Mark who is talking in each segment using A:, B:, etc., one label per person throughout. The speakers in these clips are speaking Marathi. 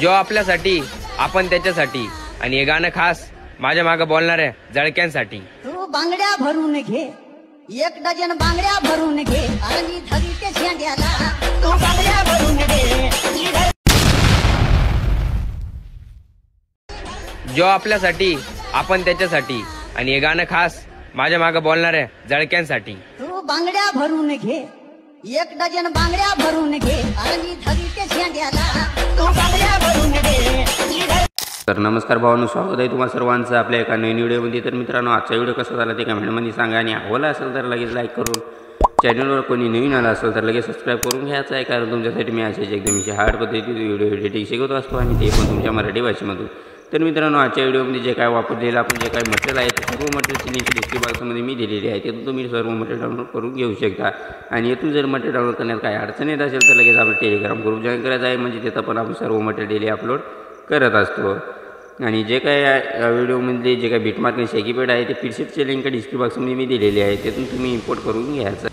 A: जो आपल्यासाठी आपण त्याच्यासाठी आणि हे गाणं खास माझ्या मागे बोलणाऱ्या जळक्यांसाठी।
B: तू बांगड्या भरून घे, 1 डझन बांगड्या भरून घे, आणि धरी ते शेंड्याला तू बांगड्या भरून घे।
A: जो आपल्यासाठी आपण त्याच्यासाठी आणि हे गाणं खास माझ्या मागे बोलणाऱ्या जळक्यांसाठी।
B: तू बांगड्या भरून घे, 1 डझन बांगड्या भरून घे, आणि धरी ते शेंड्याला तू बांगड्या भरून घे।
C: तर नमस्कार भावांनो, स्वागत आहे तुम्हा सर्वांचं आपल्या एका नवीन व्हिडिओमध्ये। तर मित्रांनो, आजचा व्हिडिओ कसा झाला ते कमेंटमध्ये सांगा, आणि आवडला असेल तर लगेच लाईक करून, चॅनलवर कोणी नवीन आला असेल तर लगेच सबस्क्राईब करून घ्यायचं आहे, कारण तुमच्यासाठी मी असेच एकदम हार्ड पद्धतीने व्हिडिओ एडिटिंग शिकवत असतो, आणि ते पण तुमच्या मराठी भाषेमधून। तर मित्रांनो, आजच्या व्हिडिओमध्ये जे काय वापरलेलं आपण जे काही मटेरियल आहे ते सर्व मटेरियलची लिंक डिस्क्रिप्शन बॉक्समध्ये मी दिलेली आहे, तिथून तुम्ही सर्व मटेरियल डाउनलोड करून घेऊ शकता। आणि येथून जर मटेरियल डाउनलोड करण्यात काही अडचण येत असेल तर लगेच आपलं टेलिग्राम ग्रुप जॉईन करायचा आहे, म्हणजे तिथं पण आपण सर्व मटेरियल डेली अपलोड करत असतो। आणि जे काय व्हिडिओमध्ये जे काही बिटमार्क आणि शेकीपॅड आहे ते पीडीएफचे लिंक डिस्क्रिप्शन बॉक्समध्ये मी दिलेली आहे, तिथून तुम्ही इम्पोर्ट करून घ्यायचं।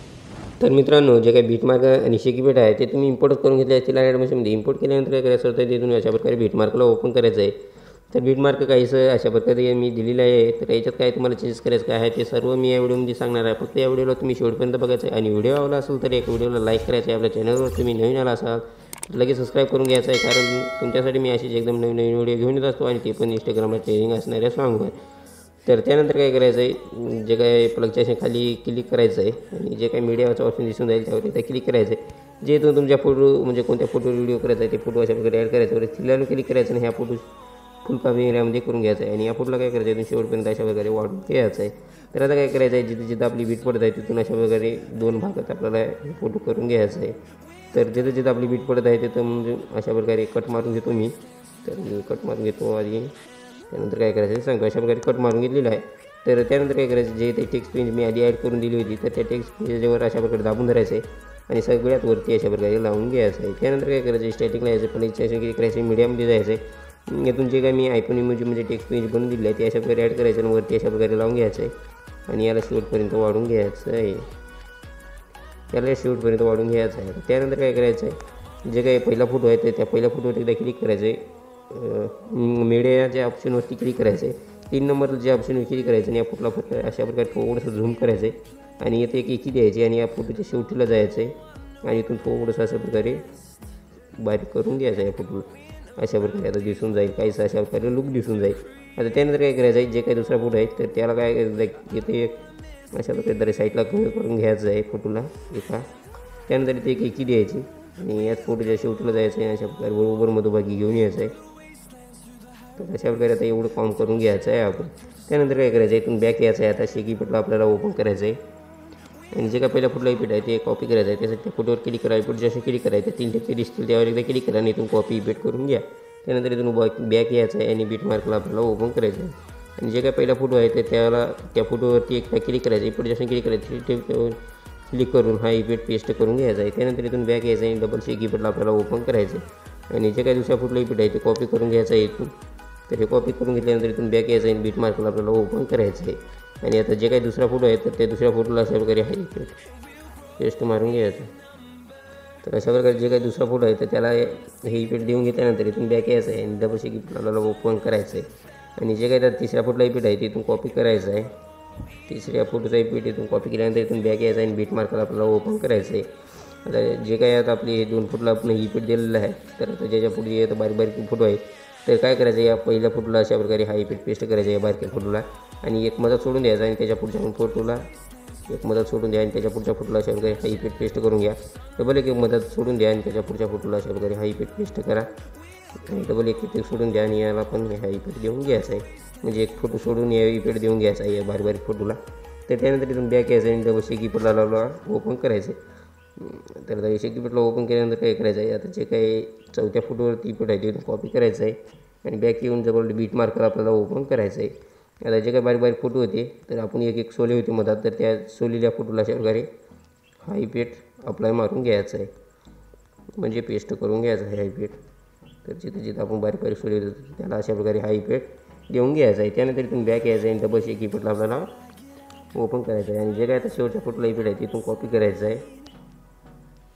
C: तर मित्रांनो, जे काही बिटमार्क आणि शेकीपॅड आहे ते तुम्ही इम्पोर्ट करून घेतले असतील ॲडमिशनमध्ये। इम्पोर्ट केल्यानंतर काय करायचं होतं, तिथून अशा प्रकारे बिटमार्कला ओपन करायचं आहे। तर बिटमार्क काहीसं अशा प्रकारे मी दिलेलं आहे। तर याच्यात काय तुम्हाला चेंज करायचं काय आहे ते सर्व मी या व्हिडिओमध्ये सांगणार आहे। फक्त या व्हिडिओला तुम्ही शेवटपर्यंत बघायचं आहे, आणि व्हिडिओ आवडला असेल तर एक व्हिडिओला लाईक करायचं आहे। आपल्या चॅनलवर तुम्ही नवीन आला असाल तर लगेच सबस्क्राईब करून घ्यायचं आहे, कारण तुमच्यासाठी मी अशीच एकदम नवीन नवीन व्हिडिओ घेऊन येत असतो, आणि ते पण इंस्टाग्रामला ट्रेनिंग असणाऱ्या सॉंगवर। तर त्यानंतर काय करायचं आहे, जे काय प्लगच्या खाली क्लिक करायचं आहे, आणि जे काही मीडियाचा ऑप्शन दिसून जाईल त्यावर तिथे क्लिक करायचं आहे। जे तुमच्या फोटो म्हणजे कोणत्या फोटोवर व्हिडिओ करायचा आहे ते फोटो अशा प्रकारे ॲड करायचं आहे। तिला क्लिक करायचं आणि ह्या फोटो फुल कमी एरियामध्ये करून घ्यायचं आहे, आणि या फोटोला काय करायचं आहे, शेवटपर्यंत अशा प्रकारे वाढून घ्यायचं आहे। तर आता काय करायचं आहे, जिथे जिथं आपली बीट पडत आहे तिथून अशा प्रकारे 2 भागात आपल्याला फोटो करून घ्यायचं आहे। तर जिथं जिथं आपली बीट पडत आहे तिथं म्हणजे अशा प्रकारे कट मारून घेतो मी। तर मी कट मारून घेतो आधी, त्यानंतर काय करायचं सांगतो, अशा प्रकारे कट मारून घेतलेलं आहे। तर त्यानंतर काय करायचं, जे ते टेक्स्ट पेज मी आधी ॲड करून दिली होती तर त्या टेक्स्ट पेजवर अशा प्रकारे दाबून धरायचं आहे, आणि सगळ्यात वरती अशा प्रकारे लावून घ्यायचं आहे। त्यानंतर काय करायचं, स्टॅटिकला यायचं, पण इच्छा करायचं मीडियममध्ये जायचं आहे। यातून जे काय मी आयफोन इमोजीमध्ये टेक्स्ट पेज बनवून दिले आहे ते अशा प्रकारे ॲड करायचं, आणि वरती अशा प्रकारे लावून घ्यायचं आहे, आणि याला शेवटपर्यंत वाढून घ्यायचं आहे। याला शेवटपर्यंत वाढून घ्यायचं आहे। त्यानंतर काय करायचं आहे, जे काही पहिला फोटो आहे तर त्या पहिल्या फोटोवर एकदा क्लिक करायचं आहे, मीडियाच्या ऑप्शनवरती क्लिक करायचं आहे, 3 नंबरचं जे ऑप्शनवर क्लिक करायचं, आणि या फोटोला फक्त अशा प्रकारे थोडंसं झूम करायचं आहे, आणि येथे एक एकी द्यायची, आणि या फोटोच्या शेवटीला जायचं आहे, आणि इथून थोडंसं अशा प्रकारे बारीक करून घ्यायचं आहे या फोटोला। अशा प्रकारे आता दिसून जाईल, काहीच अशा प्रकारे लुक दिसून जाईल। आता त्यानंतर काय करायचं आहे, जे काही दुसरा फोटो आहे तर त्याला काय करायचं, येथे अशा प्रकारे जरा साईडला कमी करून घ्यायचं आहे फोटोला एका। त्यानंतर इथे एक एकी द्यायची, आणि याच फोटोच्या शेवटीला जायचं आहे, अशा प्रकारे बरोबर मधोभागी घेऊन यायचं आहे। तर अशा प्रकारे आता एवढं काम करून घ्यायचं आहे आपण। त्यानंतर काय करायचं आहे, इथून बॅक यायचं आहे। आता शेकीपॅडला आपल्याला ओपन करायचं आहे, आणि जे काय पहिला फोटोला इफेक्ट आहे ते कॉपी करायचं आहे। त्यासाठी त्या फोटोवर क्लिक करा, इफेक्ट जसे क्लिक करायचं 3 टक्के दिसतील त्यावर एकदा क्लिक करा, आणि इथून कॉपी इफेक्ट करून घ्या। त्यानंतर इथून बॅक यायचं आहे, आणि बिटमार्कला आपल्याला ओपन करायचं आहे, आणि जे काय पहिला फोटो आहे तर त्या फोटोवरती एकदा क्लिक करायचं, इफेक्ट जसे क्लिक करायचं क्लिक करून हा इफेक्ट पेस्ट करून घ्यायचा आहे। त्यानंतर इथून बॅक यायचं आहे, आणि डबल शेकीपॅडला आपल्याला ओपन करायचं आहे, आणि जे काही दुसऱ्या फोटोला इफेक्ट आहे ते कॉपी करून घ्यायचं आहे इथून। तर हे कॉपी करून घेतल्यानंतर इथून बॅक यायचं आहे, आणि बिटमार्कला आपल्याला ओपन करायचं आहे। आणि आता जे काही दुसरा फोटो आहे तर त्या दुसऱ्या फोटोला अशा प्रकारे हा इफेक्ट पेस्ट मारून घ्यायचं। तर अशा प्रकारे जे काही दुसरा फोटो आहे तर त्याला हे इफेक्ट देऊन घेतल्यानंतर इथून बॅक यायचं आहे, आणि डबल शेकीपॅड आपल्याला ओपन करायचं आहे, आणि जे काही त्या तिसऱ्या फोटोला इफेक्ट आहे तिथून कॉपी करायचं आहे। तिसऱ्या फोटोचा इफेक्ट इथून कॉपी केल्यानंतर इथून बॅक यायचं आहे, आणि बिटमार्कला आपल्याला ओपन करायचं आहे। आता जे काही आता आपले 2 फोटोला आपण इफेक्ट दिलेलं आहे, तर आता ज्याच्या फोटो आहे तर बारीक बारीक फोटो आहे तर काय करायचं, या पहिल्या फोटोला अशा प्रकारे हा इफेक्ट पेस्ट करायचा आहे बारक्या फोटोला, आणि एक मदत सोडून द्यायचा, आणि त्याच्या पुढच्या फोटोला एक मदत सोडून द्या, आणि त्याच्या पुढच्या फोटोला अशा प्रकारे हा इफेक्ट पेस्ट करून घ्या। डबल एक मदत सोडून द्या, आणि त्याच्या पुढच्या फोटोला अशा प्रकारे हा इफेक्ट पेस्ट करा, आणि डबल एक इफेक्ट सोडून द्या, आणि याला पण हा इफेक्ट देऊन घ्यायचा आहे, म्हणजे एक फोटो सोडून या इफेक्ट देऊन घ्यायचा आहे या बारीक बारीक फोटोला। तर त्यानंतर इथून बॅक यायचं, आणि डबल शेकीपॅडला ओपन करायचं आहे। तर आता शेकीपॅडला ओपन केल्यानंतर काय करायचं आहे, आता जे काही चौथ्या फोटोवरती इफेक्ट आहे तिथून कॉपी करायचं आहे, आणि बॅक येऊन जवळ बिटमार्कला आपल्याला ओपन करायचं आहे। आता जे काही बारीक बारीक फोटो होते तर आपण एक सोले होते मधात, तर त्या सोलेल्या फोटोला अशा प्रकारे हा इफेक्ट अप्लाय मारून घ्यायचा आहे, म्हणजे पेस्ट करून घ्यायचा आहे हा इफेक्ट। तर जिथं जिथं आपण बारीक बारीक सोले होतो त्याला अशा प्रकारे हा इफेक्ट देऊन घ्यायचा आहे। त्यानंतर इथून बॅक यायचं आहे, आणि डबल शेकीपॅडला आपल्याला ओपन करायचं आहे, आणि जे काय आता शेवटच्या फोटोला इफेक्ट आहे तिथून कॉपी करायचं आहे।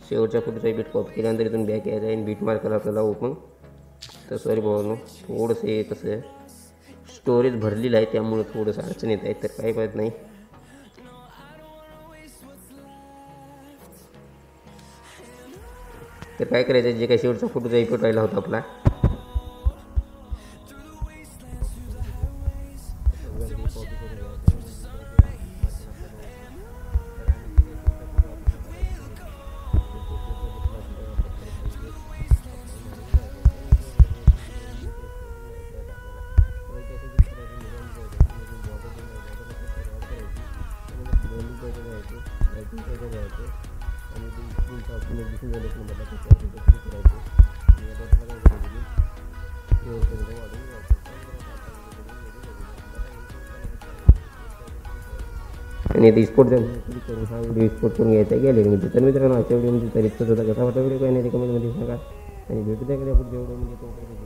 C: शेवटच्या फोटोचा इफेक्ट कॉपी केल्यानंतर इथून बॅक यायचं आहे, आणि बिटमार्कला आपल्याला ओपन तर सॉरी भावानो, थोडंसं हे कसं स्टोरेज भरलेलं आहे त्यामुळं थोडंसं अडचण येत आहे, तर काही पाहत नाही. तर काय करायचं, जे काही शेवटचा फोटोचा इफेक्ट राहिला होता आपला, आणि आता स्पोर्टचा क्लिक करून हा व्हिडिओ एक्सपोर्ट करून घ्यायचा गॅलरीमध्ये. तर मित्रांनो, आजच्या व्हिडिओमध्ये तर इतकंच होता. कसा वाटला व्हिडिओ काय नाही ते कमेंटमध्ये सांगा आणि भेटू द्या पुढच्या व्हिडिओमध्ये.